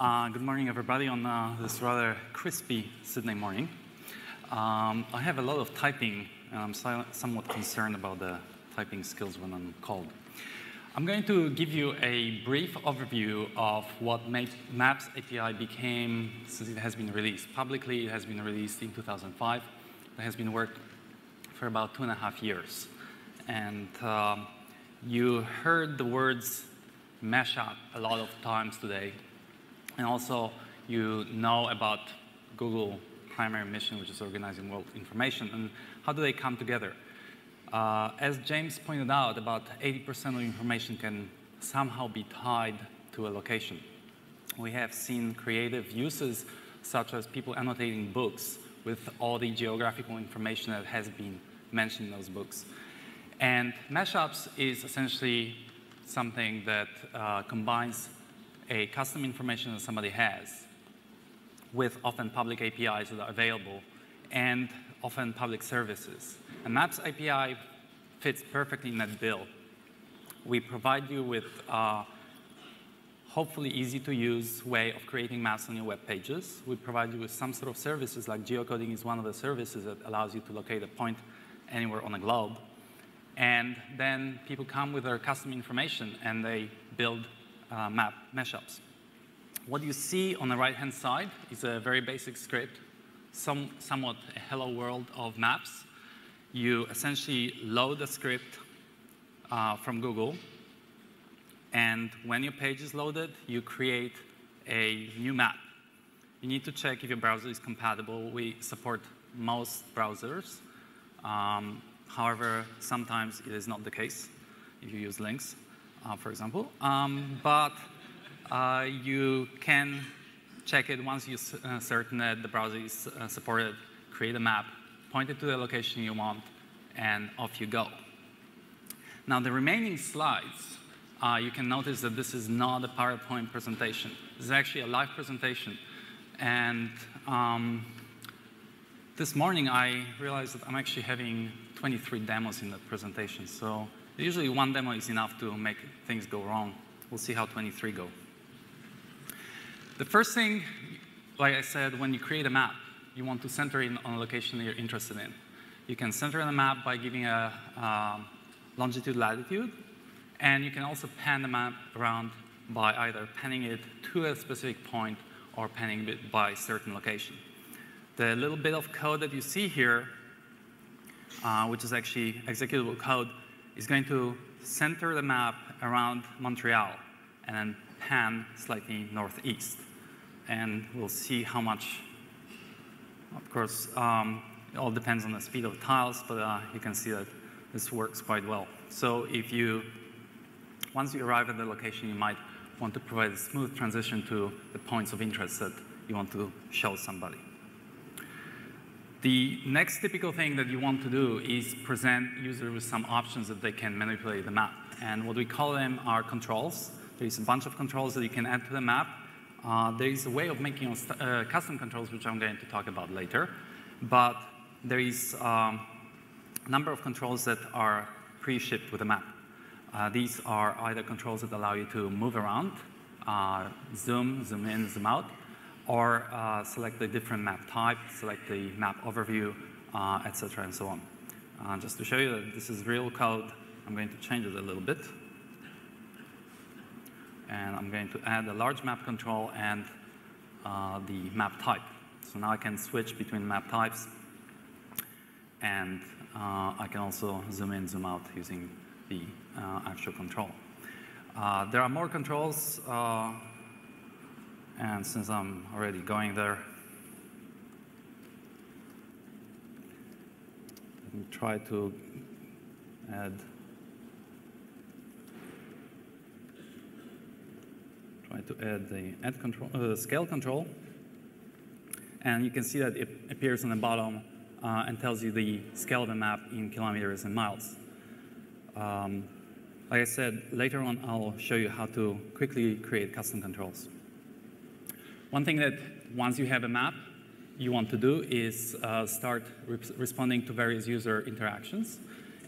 Good morning, everybody, on this rather crispy Sydney morning. I have a lot of typing, and I'm somewhat concerned about the typing skills when I'm called. I'm going to give you a brief overview of what Maps API became since it has been released. Publicly, it has been released in 2005. It has been worked for about 2.5 years. And you heard the words mesh up a lot of times today. And also, you know about Google primary mission, which is organizing world information. And how do they come together? As James pointed out, about 80% of information can somehow be tied to a location. We have seen creative uses, such as people annotating books with all the geographical information that has been mentioned in those books. And mashups is essentially something that combines a custom information that somebody has with often public APIs that are available and often public services. And Maps API fits perfectly in that bill. We provide you with a hopefully easy to use way of creating maps on your web pages. We provide you with some sort of services, like geocoding is one of the services that allows you to locate a point anywhere on the globe. And then people come with their custom information and they build map mashups. What you see on the right-hand side is a very basic script, somewhat a hello world of maps. You essentially load the script from Google, and when your page is loaded, you create a new map. You need to check if your browser is compatible. We support most browsers. However, sometimes it is not the case if you use links, for example. But you can check it once you're certain that the browser is supported, create a map, point it to the location you want, and off you go. Now, the remaining slides, you can notice that this is not a PowerPoint presentation. This is actually a live presentation. And this morning, I realized that I'm actually having 23 demos in the presentation. So usually one demo is enough to make things go wrong. We'll see how 23 go. The first thing, like I said, when you create a map, you want to center in on a location that you're interested in. You can center in a map by giving a longitude, latitude, and you can also pan the map around by either panning it to a specific point or panning it by a certain location. The little bit of code that you see here, which is actually executable code, is going to center the map around Montreal and then pan slightly northeast. And we'll see how much. Of course, it all depends on the speed of tiles, but you can see that this works quite well. So once you arrive at the location, you might want to provide a smooth transition to the points of interest that you want to show somebody. The next typical thing that you want to do is present users with some options that they can manipulate the map. And what we call them are controls. There is a bunch of controls that you can add to the map. There is a way of making custom controls, which I'm going to talk about later. But there is a number of controls that are pre-shipped with the map. These are either controls that allow you to move around, zoom in, zoom out, or select a different map type, select the map overview, etc., and so on. Just to show you that this is real code, I'm going to change it a little bit. And I'm going to add a large map control and the map type. So now I can switch between map types, and I can also zoom in, zoom out using the actual control. There are more controls, and since I'm already going there, let me try to add the scale control. And you can see that it appears on the bottom and tells you the scale of the map in kilometers and miles. Like I said, later on I'll show you how to quickly create custom controls. One thing that once you have a map, you want to do is start responding to various user interactions.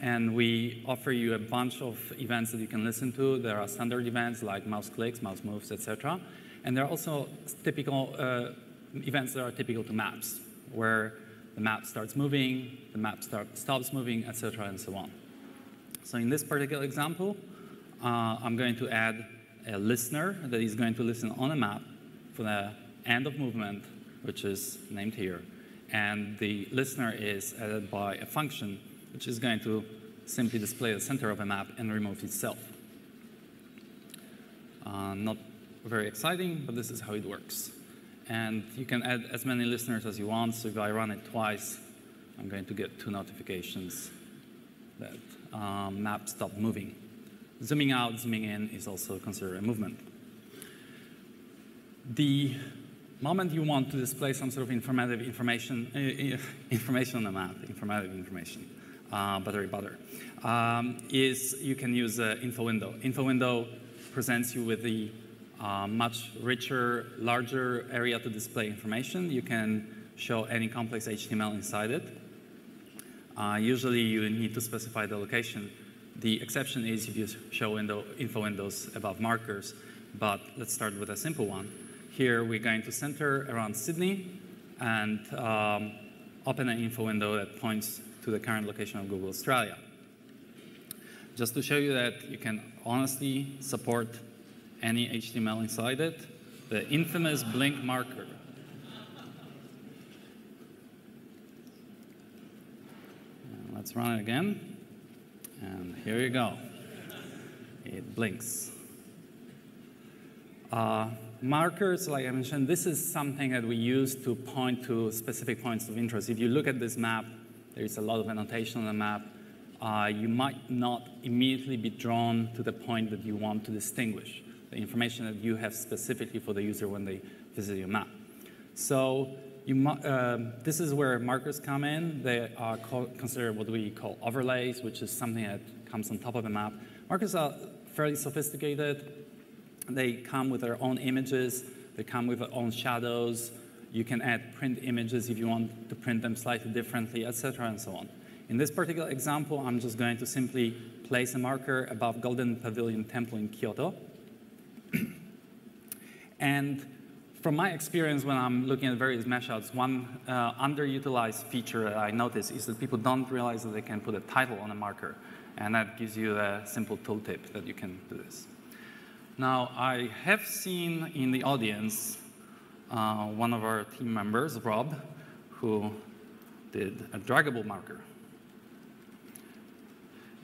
And we offer you a bunch of events that you can listen to. There are standard events like mouse clicks, mouse moves, etc. And there are also typical events that are typical to maps, where the map starts moving, the map stops moving, etc., and so on. So in this particular example, I'm going to add a listener that is going to listen on a map for the end of movement, which is named here. And the listener is added by a function which is going to simply display the center of a map and remove itself. Not very exciting, but this is how it works. And you can add as many listeners as you want, so if I run it twice, I'm going to get 2 notifications that map stopped moving. Zooming out, zooming in is also considered a movement. The moment you want to display some sort of information on the map, butter, is you can use the info window. Info window presents you with the much richer, larger area to display information. You can show any complex HTML inside it. Usually you need to specify the location. The exception is if you show info windows above markers, but let's start with a simple one. Here we're going to center around Sydney and open an info window that points to the current location of Google Australia. Just to show you that you can honestly support any HTML inside it, the infamous blink marker. And let's run it again. And here you go. It blinks. Markers, like I mentioned, this is something that we use to point to specific points of interest. If you look at this map, there is a lot of annotation on the map. You might not immediately be drawn to the point that you want to distinguish, the information that you have specifically for the user when they visit your map. So this is where markers come in. They are considered what we call overlays, which is something that comes on top of a map. Markers are fairly sophisticated. They come with their own images. They come with their own shadows. You can add print images if you want to print them slightly differently, etc., and so on. In this particular example, I'm just going to simply place a marker above Golden Pavilion Temple in Kyoto. And from my experience when I'm looking at various mashouts, one underutilized feature that I notice is that people don't realize that they can put a title on a marker. And that gives you a simple tooltip that you can do this. Now, I have seen in the audience one of our team members, Rob, who did a draggable marker.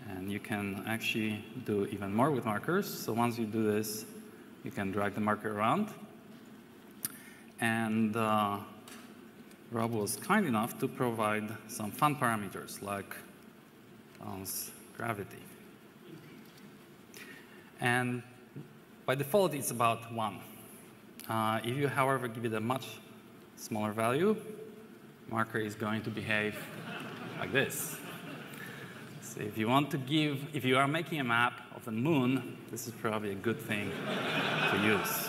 And you can actually do even more with markers. So once you do this, you can drag the marker around. And Rob was kind enough to provide some fun parameters like bounce gravity. And by default, it's about 1. If you, however, give it a much smaller value, marker is going to behave like this. So if you want to if you are making a map of the moon, this is probably a good thing to use.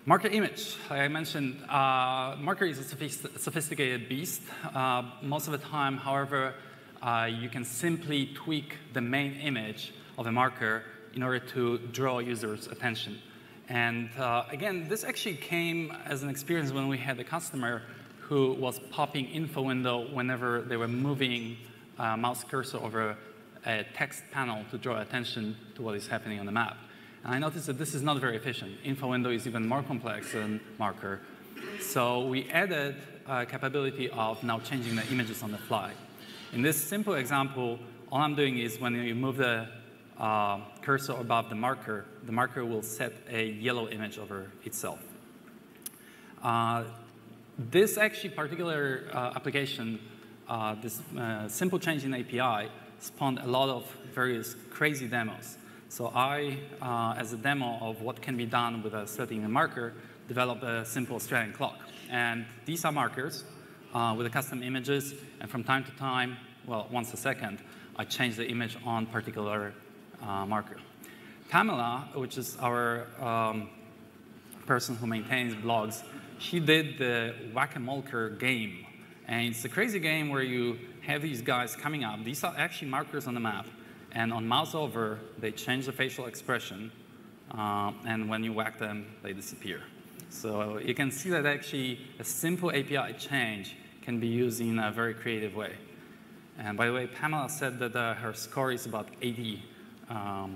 Marker image, like I mentioned, marker is a sophisticated beast. Most of the time, however, you can simply tweak the main image of a marker in order to draw users' attention. And again, this actually came as an experience when we had a customer who was popping info window whenever they were moving a mouse cursor over a text panel to draw attention to what is happening on the map. And I noticed that this is not very efficient. Info window is even more complex than marker. So we added a capability of now changing the images on the fly. In this simple example, all I'm doing is when you move the cursor above the marker will set a yellow image over itself. This actually particular application, this simple change in API, spawned a lot of various crazy demos. So I, as a demo of what can be done with setting a marker, developed a simple Australian clock. And these are markers with the custom images. And from time to time, well, once a second, I change the image on particular marker. Pamela, which is our person who maintains blogs, she did the Whack-A-Molker game. And it's a crazy game where you have these guys coming up. These are actually markers on the map. And on mouse over, they change the facial expression. And when you whack them, they disappear. So you can see that actually a simple API change can be used in a very creative way. And by the way, Pamela said that her score is about 80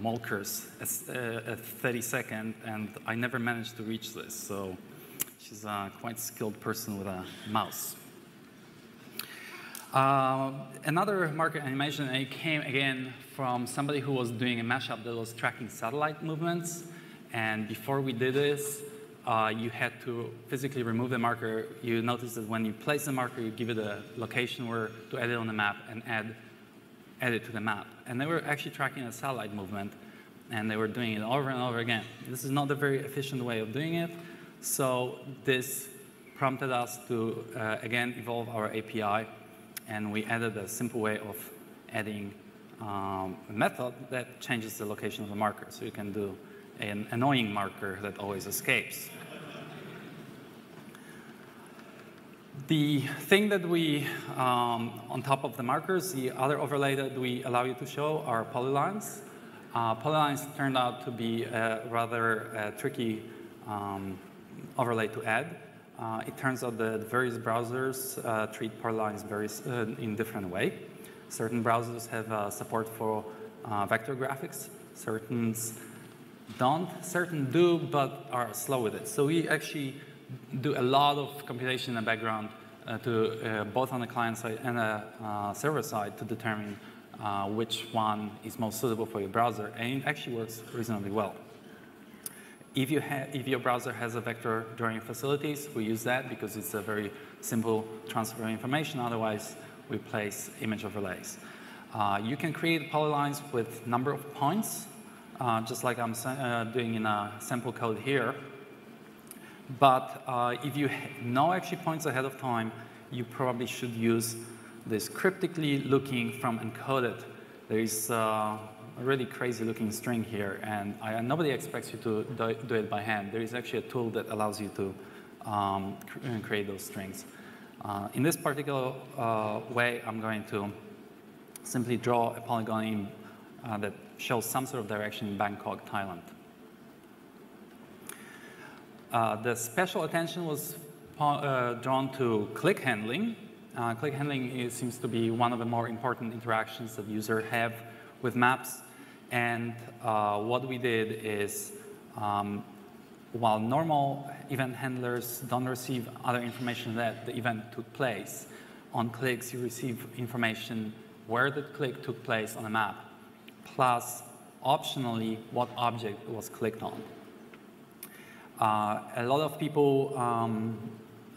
markers at 30 seconds, and I never managed to reach this. So she's a quite skilled person with a mouse. Another marker animation, and it came again from somebody who was doing a mashup that was tracking satellite movements. And before we did this, you had to physically remove the marker. You notice that when you place the marker, you give it a location where to edit on the map and add it to the map. And they were actually tracking a satellite movement, and they were doing it over and over again. This is not a very efficient way of doing it. So this prompted us to, again, evolve our API. And we added a simple way of adding a method that changes the location of the marker. So you can do an annoying marker that always escapes. The thing that we, on top of the markers, the other overlay that we allow you to show are polylines. Polylines turned out to be a rather tricky overlay to add. It turns out that various browsers treat polylines in different way. Certain browsers have support for vector graphics. Certain don't. Certain do, but are slow with it. So we actually do a lot of computation in the background both on the client side and the server side to determine which one is most suitable for your browser. And it actually works reasonably well. If your browser has a vector drawing facilities, we use that because it's a very simple transfer of information. Otherwise, we place image overlays. You can create polylines with number of points, just like I'm doing in a sample code here. But if you know actually points ahead of time, you probably should use this cryptically looking from encoded. There is a really crazy looking string here, and nobody expects you to do it by hand. There is actually a tool that allows you to create those strings. In this particular way, I'm going to simply draw a polygon that shows some sort of direction in Bangkok, Thailand. The special attention was drawn to click handling. Click handling seems to be one of the more important interactions that users have with maps. And what we did is, while normal event handlers don't receive other information that the event took place, on clicks you receive information where the click took place on a map, plus optionally what object was clicked on. A lot of people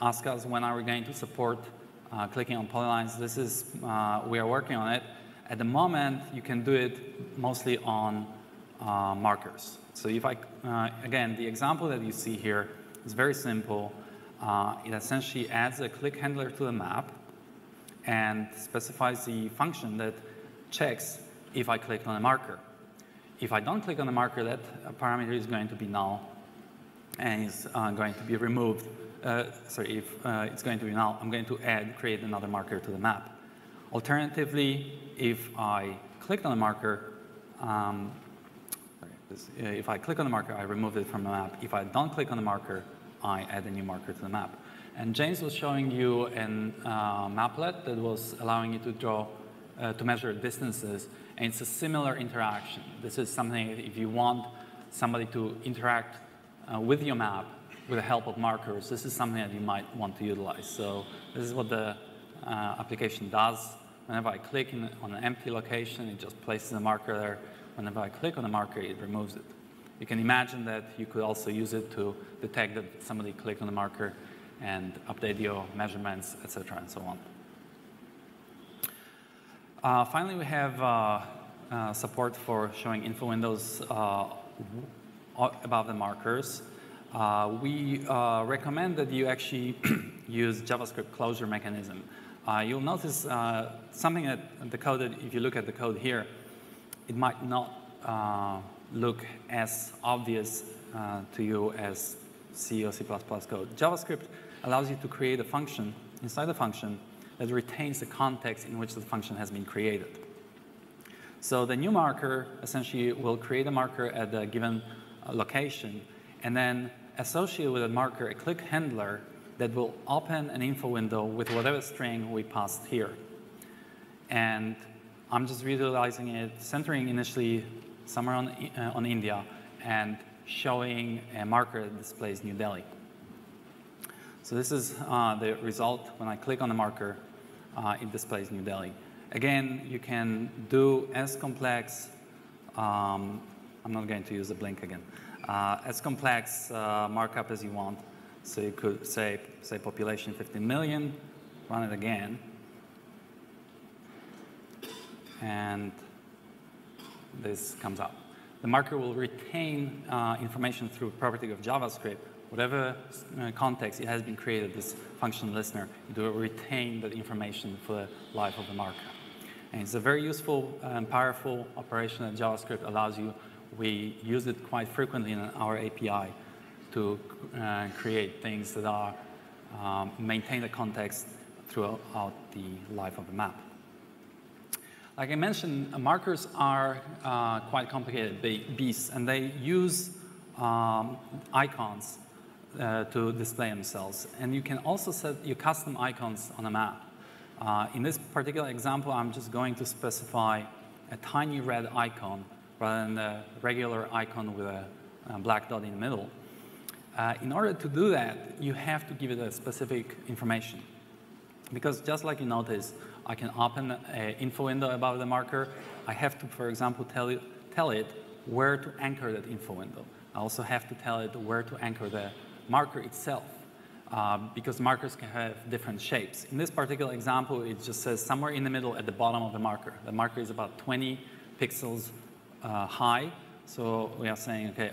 ask us when are we going to support clicking on polylines. This is, we are working on it. At the moment, you can do it mostly on markers. So if I, again, the example that you see here is very simple. It essentially adds a click handler to the map and specifies the function that checks if I click on a marker. If I don't click on the marker, that parameter is going to be null and is going to be removed. Sorry, if it's going to be null, I'm going to create another marker to the map. Alternatively, if I click on the marker, if I click on the marker, I remove it from the map. If I don't click on the marker, I add a new marker to the map. And James was showing you a maplet that was allowing you to draw, to measure distances, and it's a similar interaction. This is something, if you want somebody to interact with your map with the help of markers, this is something that you might want to utilize. So this is what the application does. Whenever I click on an empty location, it just places a marker there. Whenever I click on a marker, it removes it. You can imagine that you could also use it to detect that somebody clicked on the marker and update your measurements, etc., and so on. Finally, we have support for showing info windows above the markers. We recommend that you actually use JavaScript closure mechanism. You'll notice something that the code, if you look at the code here, it might not look as obvious to you as C or C++ code. JavaScript allows you to create a function inside the function that retains the context in which the function has been created. So the new marker essentially will create a marker at a given location, and then associate with a marker a click handler that will open an info window with whatever string we passed here. And I'm just visualizing it, centering initially somewhere on India, and showing a marker that displays New Delhi. So this is the result. When I click on the marker, it displays New Delhi. Again, you can do as complex, I'm not going to use the blink again, as complex markup as you want. So you could say population 15 million, run it again, and this comes up. The marker will retain information through property of JavaScript. Whatever context it has been created, this function listener, it will retain that information for the life of the marker. And it's a very useful and powerful operation that JavaScript allows you. We use it quite frequently in our API to create things that are maintain the context throughout the life of the map. Like I mentioned, markers are quite complicated beasts, and they use icons to display themselves. And you can also set your custom icons on a map. In this particular example, I'm just going to specify a tiny red icon rather than a regular icon with a black dot in the middle. In order to do that, you have to give it a specific information. Because just like you notice, I can open an info window above the marker. I have to, for example, tell it where to anchor that info window. I also have to tell it where to anchor the marker itself, because markers can have different shapes. In this particular example, it just says somewhere in the middle at the bottom of the marker. The marker is about 20 pixels high, so we are saying, okay,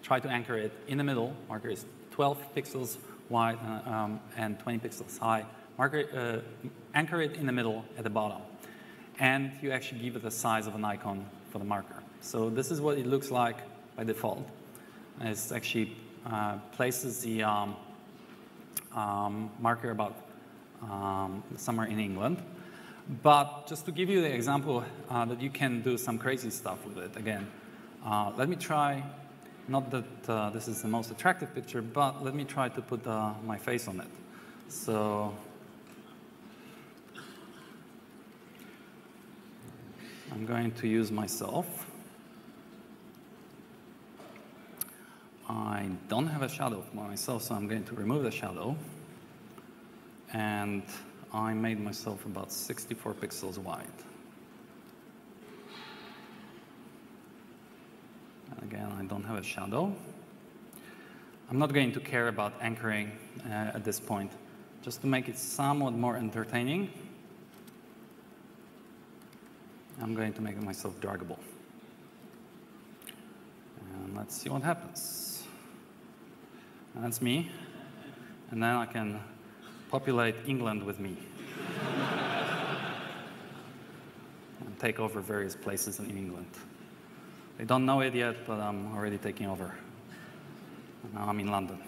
try to anchor it in the middle. Marker is 12 pixels wide and 20 pixels high. Marker, anchor it in the middle at the bottom. And you actually give it the size of an icon for the marker. So this is what it looks like by default. And it's actually places the marker about somewhere in England. But just to give you the example that you can do some crazy stuff with it again, let me try, not that this is the most attractive picture, but let me try to put my face on it. So I'm going to use myself. I don't have a shadow for myself, so I'm going to remove the shadow. And I made myself about 64 pixels wide. And again, I don't have a shadow. I'm not going to care about anchoring at this point. Just to make it somewhat more entertaining, I'm going to make myself draggable. And let's see what happens. And that's me. And then I can populate England with me. And take over various places in England. They don't know it yet, but I'm already taking over. And now I'm in London.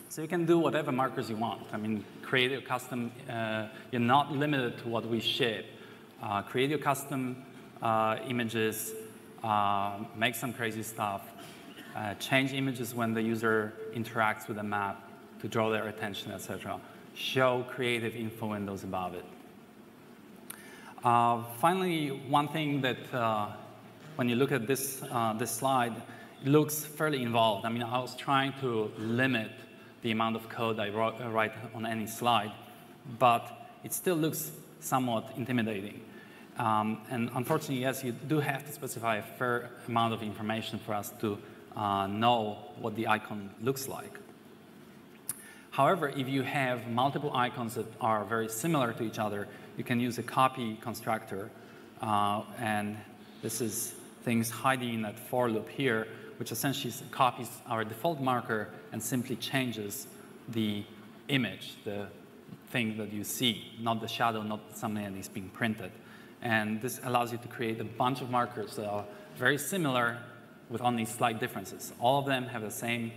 So you can do whatever markers you want. I mean, create your custom, you're not limited to what we ship. Create your custom images, make some crazy stuff, change images when the user interacts with the map to draw their attention, etc. Show creative info windows above it. Finally, one thing that when you look at this, this slide, it looks fairly involved. I mean, I was trying to limit the amount of code I write on any slide, but it still looks somewhat intimidating. And unfortunately, yes, you do have to specify a fair amount of information for us to know what the icon looks like. However, if you have multiple icons that are very similar to each other, you can use a copy constructor. And this is things hiding in that for loop here, which essentially copies our default marker and simply changes the image, the thing that you see, not the shadow, not something that is being printed. And this allows you to create a bunch of markers that are very similar with only slight differences. All of them have the same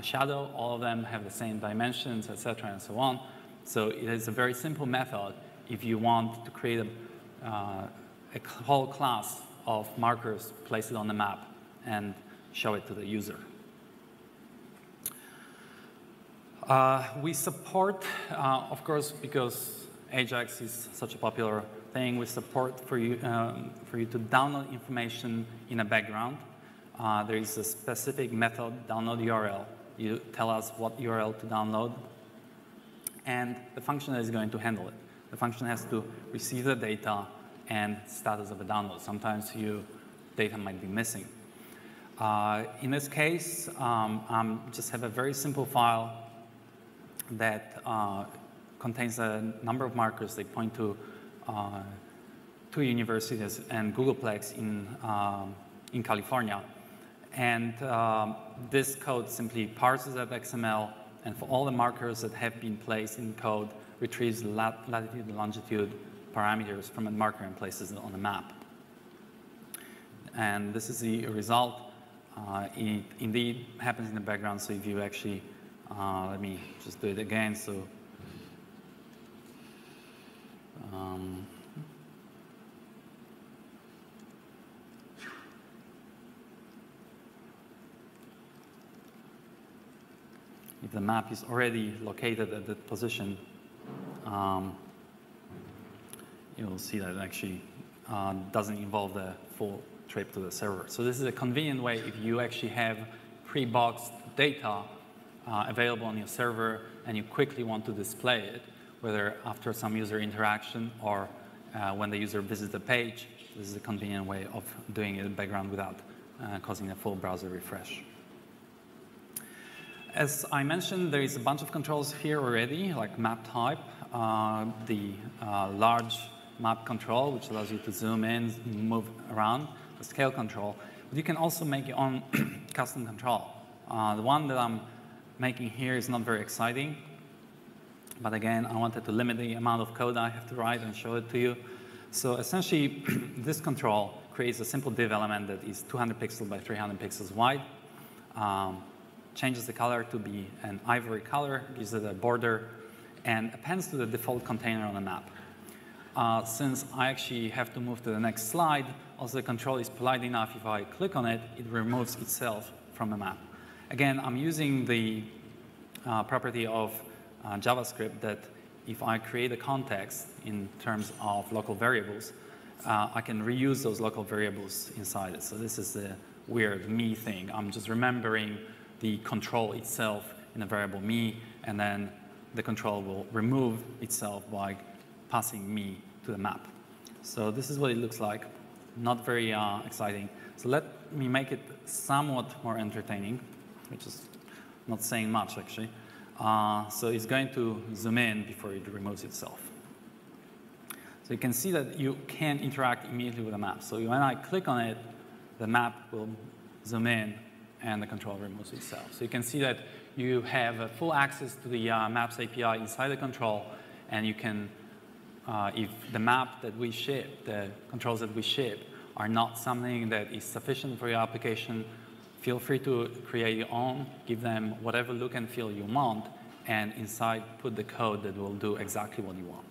shadow, all of them have the same dimensions, etc., and so on. So it is a very simple method if you want to create a whole class of markers, place it on the map, and show it to the user. We support, of course, because Ajax is such a popular thing, we support for you to download information in a background. There is a specific method, download URL. You tell us what URL to download, and the function is going to handle it. The function has to receive the data and status of the download. Sometimes data might be missing. In this case, just have a very simple file that contains a number of markers. They point to two universities and Googleplex in California. And this code simply parses that XML, and for all the markers that have been placed in code, retrieves latitude and longitude parameters from a marker and places it on the map. And this is the result. It indeed happens in the background, so if you actually, let me just do it again. So, if the map is already located at that position, you'll see that it actually doesn't involve the full trip to the server. So this is a convenient way if you actually have pre-boxed data available on your server and you quickly want to display it, whether after some user interaction or when the user visits the page. This is a convenient way of doing it in the background without causing a full browser refresh. As I mentioned, there is a bunch of controls here already, like map type, the large map control, which allows you to zoom in, move around, the scale control. But you can also make your own custom control. The one that I'm making here is not very exciting. But again, I wanted to limit the amount of code I have to write and show it to you. So essentially, this control creates a simple div element that is 200 pixels by 300 pixels wide. Changes the color to be an ivory color, gives it a border, and appends to the default container on the map. Since I actually have to move to the next slide, also the control is polite enough. If I click on it, it removes itself from the map. Again, I'm using the property of JavaScript that if I create a context in terms of local variables, I can reuse those local variables inside it. So this is the weird me thing. I'm just remembering the control itself in a variable me, and then the control will remove itself by passing me to the map. So this is what it looks like. Not very exciting. So let me make it somewhat more entertaining, which is not saying much, actually. So it's going to zoom in before it removes itself. So you can see that you can interact immediately with the map. So when I click on it, the map will zoom in, and the control removes itself. So you can see that you have full access to the Maps API inside the control, and you can, if the map that we ship, the controls that we ship, are not something that is sufficient for your application, feel free to create your own, give them whatever look and feel you want, and inside put the code that will do exactly what you want.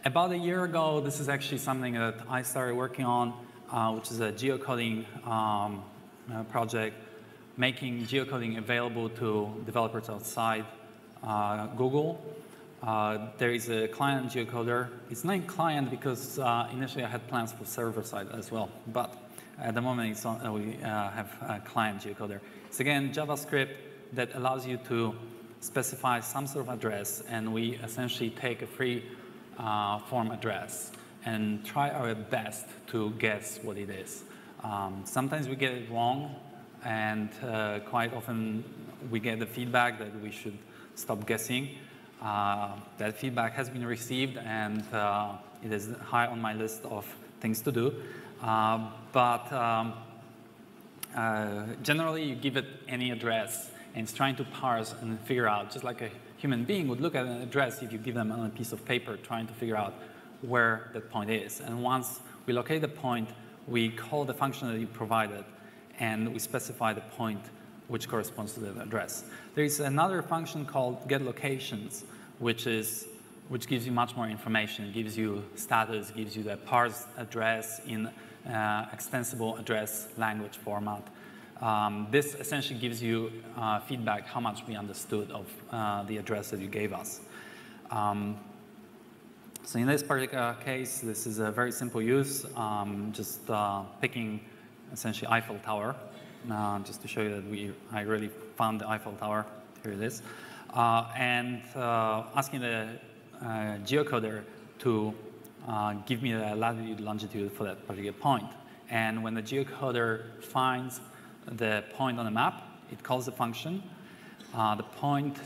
About a year ago, this is actually something that I started working on, which is a geocoding project, making geocoding available to developers outside Google. There is a client geocoder. It's not client because initially I had plans for server side as well, but at the moment it's on, we have a client geocoder. It's again JavaScript that allows you to specify some sort of address, and we essentially take a free form address and try our best to guess what it is. Sometimes we get it wrong, and quite often we get the feedback that we should stop guessing. That feedback has been received, and it is high on my list of things to do. Generally, you give it any address, and it's trying to parse and figure out, just like a human being would look at an address if you give them on a piece of paper, trying to figure out where that point is. And once we locate the point, we call the function that you provided, and we specify the point which corresponds to the address. There is another function called getLocations, which is which gives you much more information. It gives you status, gives you the parsed address in extensible address language format. This essentially gives you feedback how much we understood of the address that you gave us. So in this particular case, this is a very simple use, just picking essentially Eiffel Tower, just to show you that I really found the Eiffel Tower. Here it is. And asking the geocoder to give me the latitude, longitude for that particular point. And when the geocoder finds the point on the map, it calls the function. The point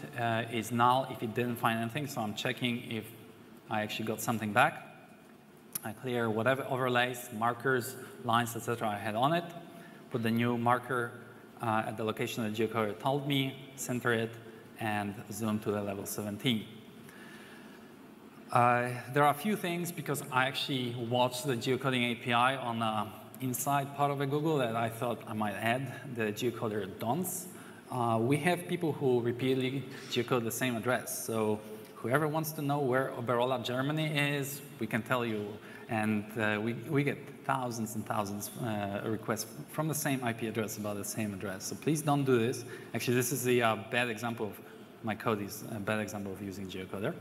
is null if it didn't find anything, so I'm checking if I actually got something back. I clear whatever overlays, markers, lines, etc. I had on it, put the new marker at the location that the geocoder told me, center it, and zoom to the level 17. There are a few things, because I actually watched the geocoding API on the inside part of the Google that I thought I might add, the geocoder don'ts. We have people who repeatedly geocode the same address. So whoever wants to know where Oberola, Germany is, we can tell you. And we get thousands and thousands of requests from the same IP address about the same address. So please don't do this. Actually, this is a bad example of, my code is a bad example of using geocoder.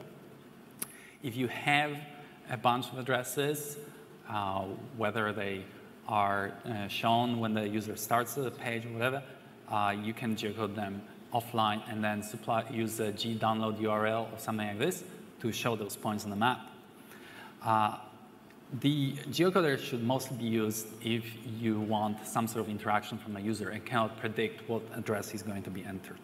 If you have a bunch of addresses, whether they are shown when the user starts the page or whatever, you can geocode them offline and then use the gdownload URL or something like this to show those points on the map. The geocoder should mostly be used if you want some sort of interaction from a user and cannot predict what address is going to be entered.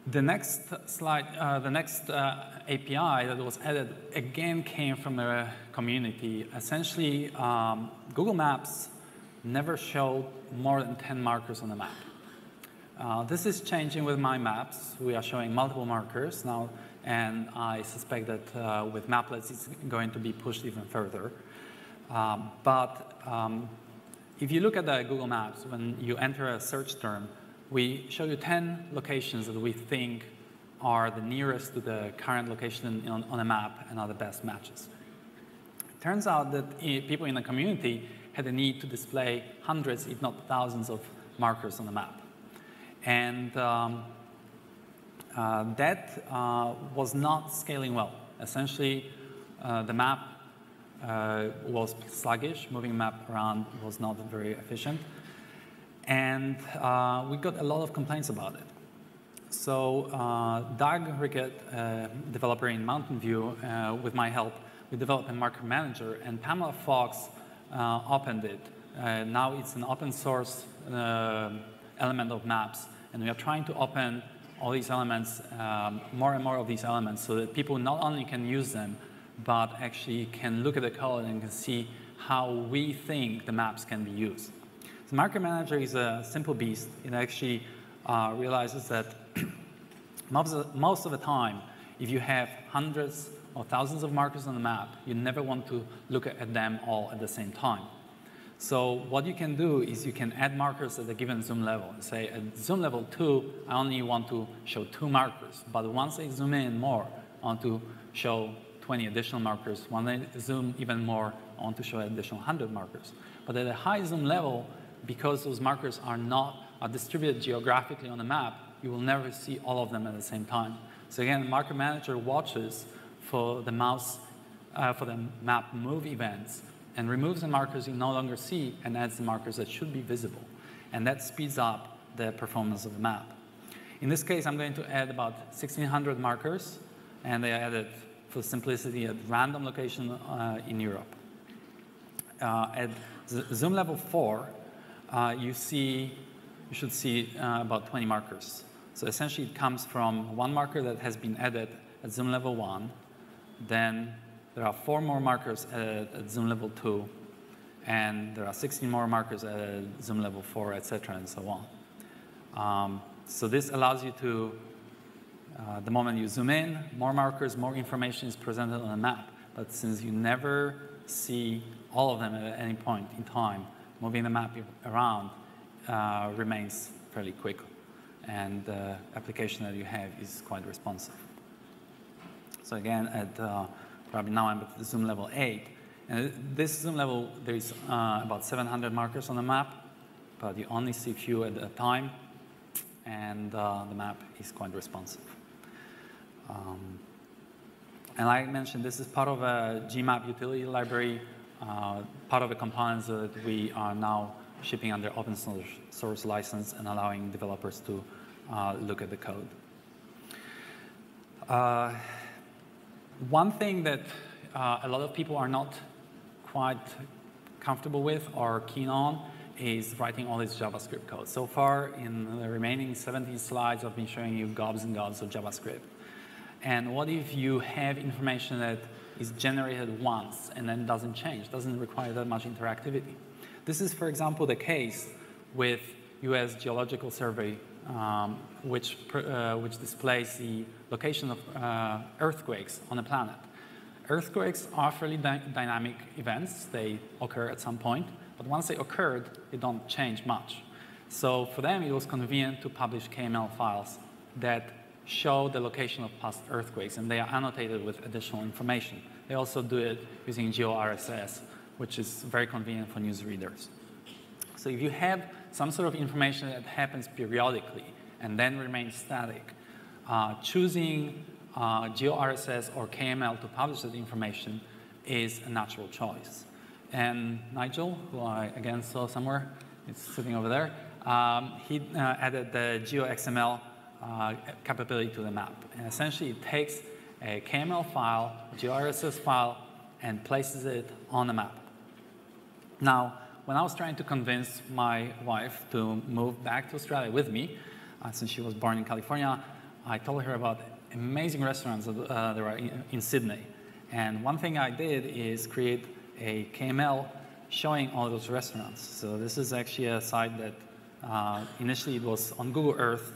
The next slide, the next API that was added again came from the community. Essentially, Google Maps never showed more than 10 markers on the map. This is changing with my maps. We are showing multiple markers now, and I suspect that with Maplets it's going to be pushed even further. If you look at the Google Maps, when you enter a search term, we show you 10 locations that we think are the nearest to the current location on a map and are the best matches. It turns out that people in the community had a need to display hundreds, if not thousands, of markers on the map. And that was not scaling well. Essentially, the map was sluggish. Moving the map around was not very efficient. And we got a lot of complaints about it. So Doug Rickett, developer in Mountain View, with my help, we developed a marker manager, and Pamela Fox opened it. Now it's an open source element of maps, and we are trying to open all these elements, more and more of these elements, so that people not only can use them, but actually can look at the code and can see how we think the maps can be used. The marker manager is a simple beast. It actually realizes that most of the time, if you have hundreds or thousands of markers on the map, you never want to look at them all at the same time. So what you can do is you can add markers at a given zoom level. Say at zoom level 2, I only want to show 2 markers. But once I zoom in more, I want to show 20 additional markers. When I zoom even more, I want to show an additional 100 markers. But at a high zoom level, because those markers are distributed geographically on the map, you will never see all of them at the same time. So again, the marker manager watches for the map move events and removes the markers you no longer see and adds the markers that should be visible. And that speeds up the performance of the map. In this case, I'm going to add about 1,600 markers, and they are added for simplicity at random location in Europe. At zoom level 4, you should see about 20 markers. So essentially it comes from one marker that has been added at zoom level 1, then there are 4 more markers at zoom level 2, and there are 16 more markers at zoom level 4, etc., and so on. So this allows you to, the moment you zoom in, more markers, more information is presented on the map. But since you never see all of them at any point in time, moving the map around remains fairly quick. and the application that you have is quite responsive. So again, at probably now I'm at the zoom level 8. And this zoom level, there's about 700 markers on the map, but you only see a few at a time, and the map is quite responsive. And like I mentioned, this is part of a GMap utility library, part of the components that we are now shipping under open source license and allowing developers to look at the code. One thing that a lot of people are not quite comfortable with or keen on is writing all this JavaScript code. So far, in the remaining 17 slides, I've been showing you gobs and gobs of JavaScript. And what if you have information that is generated once and then doesn't change, doesn't require that much interactivity? This is, for example, the case with US Geological Survey, which displays the location of earthquakes on the planet. Earthquakes are fairly dynamic events. They occur at some point, but once they occurred, they don't change much. So for them, it was convenient to publish KML files that show the location of past earthquakes, and they are annotated with additional information. They also do it using GeoRSS, which is very convenient for newsreaders. So if you have some sort of information that happens periodically and then remains static, choosing GeoRSS or KML to publish that information is a natural choice. And Nigel, who I again saw somewhere, it's sitting over there, he added the GeoXML capability to the map. And essentially, it takes a KML file, a GeoRSS file, and places it on the map. Now, when I was trying to convince my wife to move back to Australia with me, since she was born in California, I told her about amazing restaurants that there are in Sydney. And one thing I did is create a KML showing all those restaurants. So this is actually a site that initially it was on Google Earth,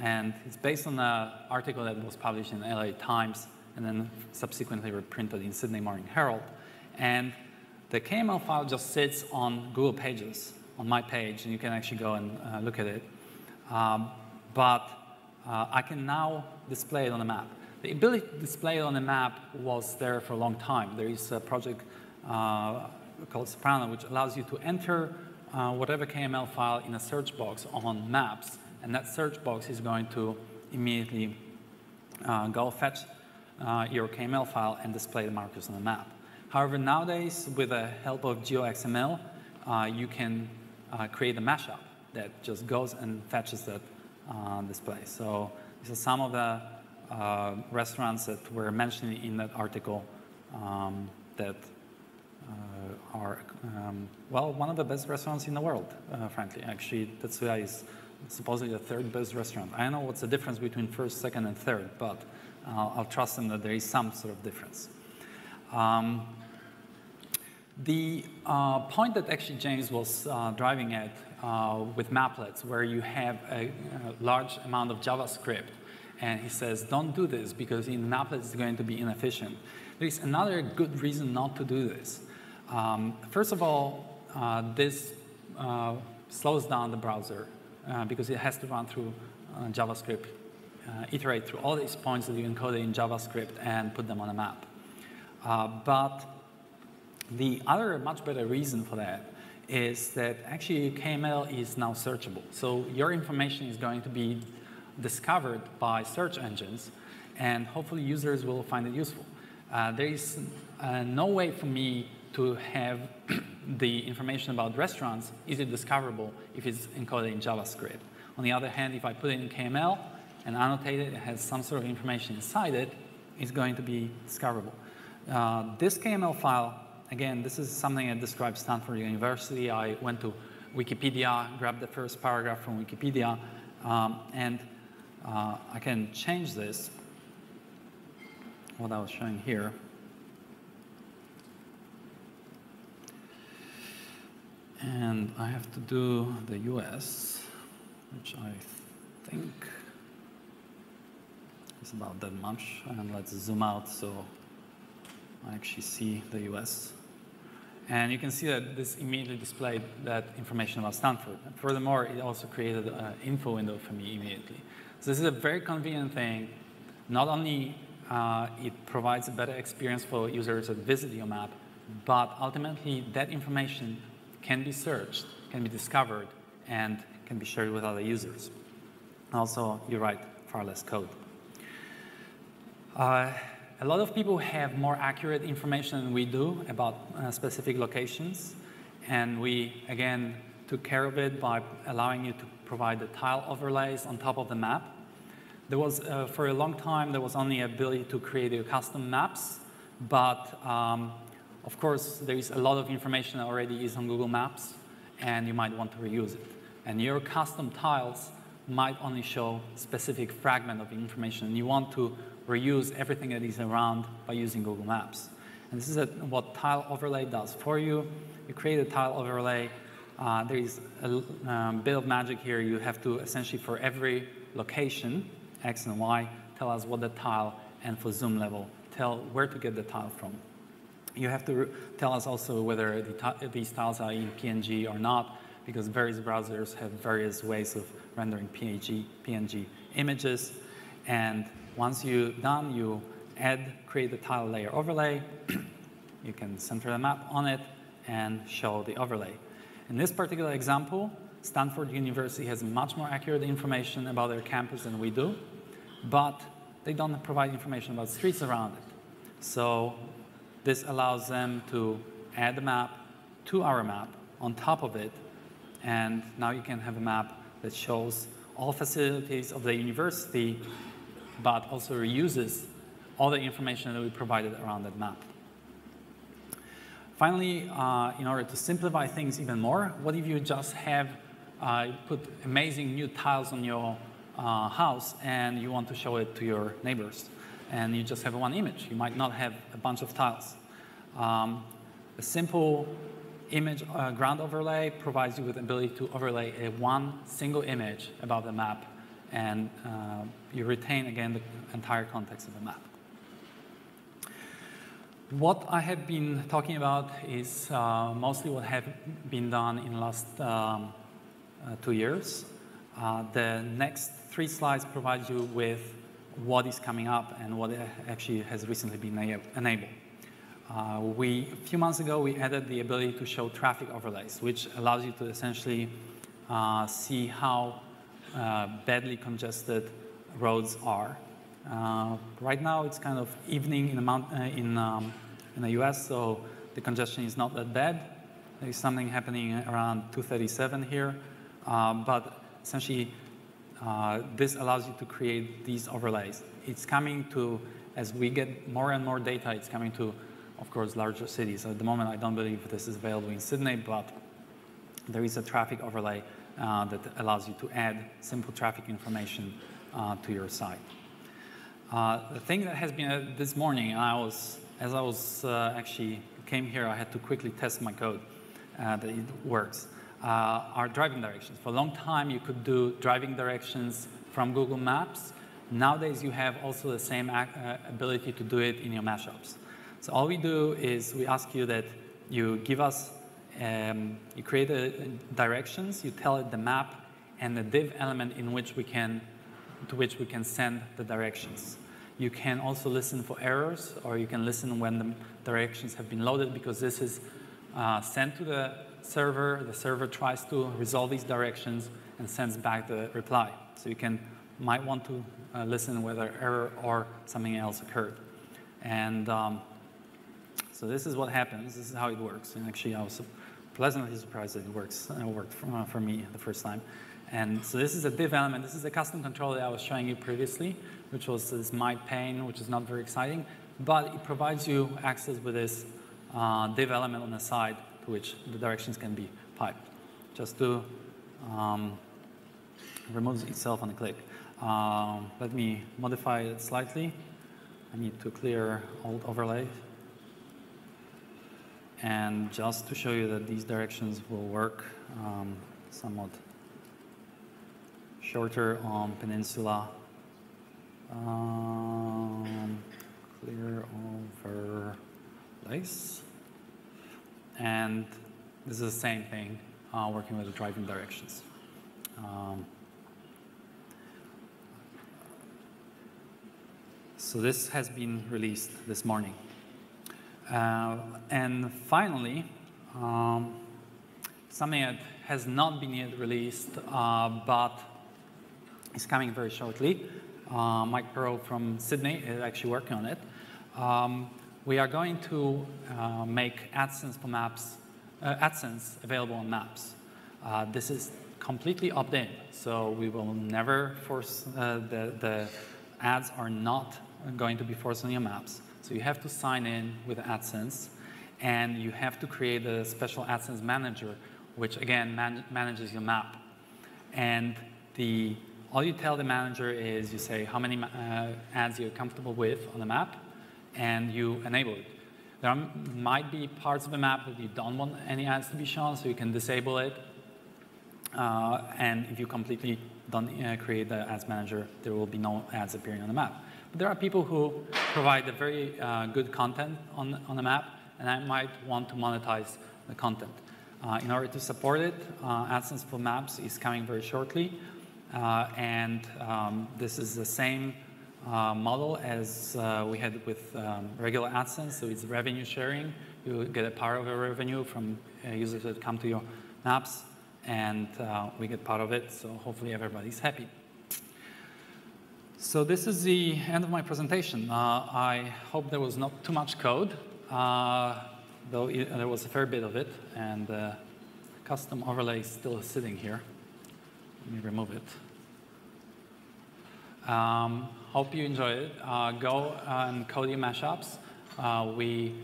and it's based on an article that was published in the LA Times and then subsequently reprinted in Sydney Morning Herald. And the KML file just sits on Google Pages, on my page, and you can actually go and look at it. But I can now display it on the map. The ability to display it on the map was there for a long time. There is a project called Soprano, which allows you to enter whatever KML file in a search box on maps, and that search box is going to immediately go fetch your KML file and display the markers on the map. However, nowadays, with the help of GeoXML, you can create a mashup that just goes and fetches that display. So these are some of the restaurants that were mentioned in that article that are, well, one of the best restaurants in the world, frankly. Actually, Tetsuya is supposedly the third best restaurant. I don't know what's the difference between first, second, and third, but I'll trust them that there is some sort of difference. The point that actually James was driving at with maplets, where you have a large amount of JavaScript, and he says, don't do this because in maplets it's going to be inefficient. There is another good reason not to do this. First of all, this slows down the browser because it has to run through JavaScript, iterate through all these points that you encoded in JavaScript and put them on a map. But the other much better reason for that is that actually KML is now searchable. So your information is going to be discovered by search engines, and hopefully users will find it useful. There is no way for me to have the information about restaurants easily discoverable if it's encoded in JavaScript. On the other hand, if I put it in KML and annotate it, it has some sort of information inside it, it's going to be discoverable. This KML file, again, this is something that describes Stanford University. I went to Wikipedia, grabbed the first paragraph from Wikipedia, and I can change this, what I was showing here. And I have to do the US, which I think is about that much. And let's zoom out so I actually see the US. And you can see that this immediately displayed that information about Stanford. And furthermore, it also created an info window for me immediately. So this is a very convenient thing. Not only it provides a better experience for users that visit your map, but ultimately that information can be searched, can be discovered, and can be shared with other users. Also, you write far less code. A lot of people have more accurate information than we do about specific locations, and we, again, took care of it by allowing you to provide the tile overlays on top of the map. There was, for a long time, there was only ability to create your custom maps, but of course, there is a lot of information that already is on Google Maps, and you might want to reuse it. And your custom tiles might only show specific fragment of information. You want to reuse everything that is around by using Google Maps. And this is what tile overlay does for you. You create a tile overlay. There is a bit of magic here. You have to essentially, for every location, X and Y, tell us what the tile, and for zoom level, tell where to get the tile from. You have to tell us also whether these tiles are in PNG or not, because various browsers have various ways of rendering PNG images. And once you're done, you create the tile layer overlay. You can center the map on it and show the overlay. In this particular example, Stanford University has much more accurate information about their campus than we do, but they don't provide information about streets around it. So this allows them to add the map to our map on top of it, and now you can have a map that shows all facilities of the university, but also reuses all the information that we provided around that map. Finally, in order to simplify things even more, what if you just have put amazing new tiles on your house and you want to show it to your neighbors, and you just have one image? You might not have a bunch of tiles. A simple image ground overlay provides you with the ability to overlay one single image above the map, and you retain, again, the entire context of the map. What I have been talking about is mostly what have been done in the last 2 years. The next 3 slides provide you with what is coming up and what actually has recently been enabled. A few months ago, we added the ability to show traffic overlays, which allows you to essentially see how badly congested roads are. Right now, it's kind of evening in the US, so the congestion is not that bad. There is something happening around 2:37 here, but essentially, this allows you to create these overlays. It's coming to, as we get more and more data, it's coming to, of course, larger cities. At the moment, I don't believe this is available in Sydney, but there is a traffic overlay that allows you to add simple traffic information to your site. The thing that has been added this morning, as I was actually came here, I had to quickly test my code that it works, are driving directions. For a long time, you could do driving directions from Google Maps. Nowadays, you have also the same ability to do it in your mashups. So all we do is we ask you that you give us, you create directions, you tell it the map and the div element in which to which we can send the directions. You can also listen for errors, or you can listen when the directions have been loaded, because this is sent to the server tries to resolve these directions and sends back the reply. So you might want to listen whether error or something else occurred. And so this is what happens. This is how it works. And actually, I was pleasantly surprised that it worked for me the first time. And so this is a div element. This is a custom controller that I was showing you previously, which was this might pane, which is not very exciting. But it provides you access with this div element on the side to which the directions can be piped. Just to remove itself on a click. Let me modify it slightly. I need to clear old overlay. And just to show you that these directions will work, somewhat shorter on Peninsula. Clear overlays. And this is the same thing, working with the driving directions. So this has been released this morning. And finally, something that has not been yet released, but is coming very shortly. Mike Pearl from Sydney is actually working on it. We are going to make AdSense for Maps, AdSense available on Maps. This is completely opt-in, so we will never force, the ads are not going to be forced on your maps. So you have to sign in with AdSense, and you have to create a special AdSense manager, which again manages your map. And all you tell the manager is you say how many ads you're comfortable with on the map, and you enable it. There might be parts of the map that you don't want any ads to be shown, so you can disable it. And if you completely don't create the ads manager, there will be no ads appearing on the map. But there are people who provide a very good content on the map, and I might want to monetize the content. In order to support it, AdSense for Maps is coming very shortly. This is the same model as we had with regular AdSense, so it's revenue sharing. You get a part of the revenue from users that come to your maps, and we get part of it, so hopefully everybody's happy. So this is the end of my presentation. I hope there was not too much code, though there was a fair bit of it, and the custom overlay is still sitting here. Let me remove it. Hope you enjoyed it. Go and code your mashups. We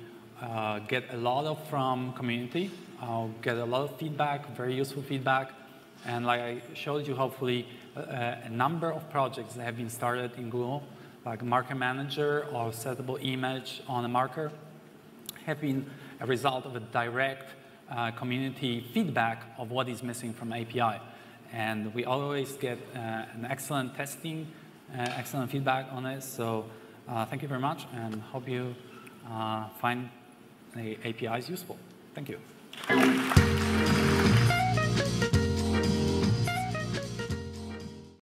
get a lot from community. Get a lot of feedback, very useful feedback. And like I showed you, hopefully, a number of projects that have been started in Google, like Marker Manager or settable image on a marker, have been a result of a direct community feedback of what is missing from API. And we always get an excellent testing, excellent feedback on it. So thank you very much, and hope you find the APIs useful. Thank you.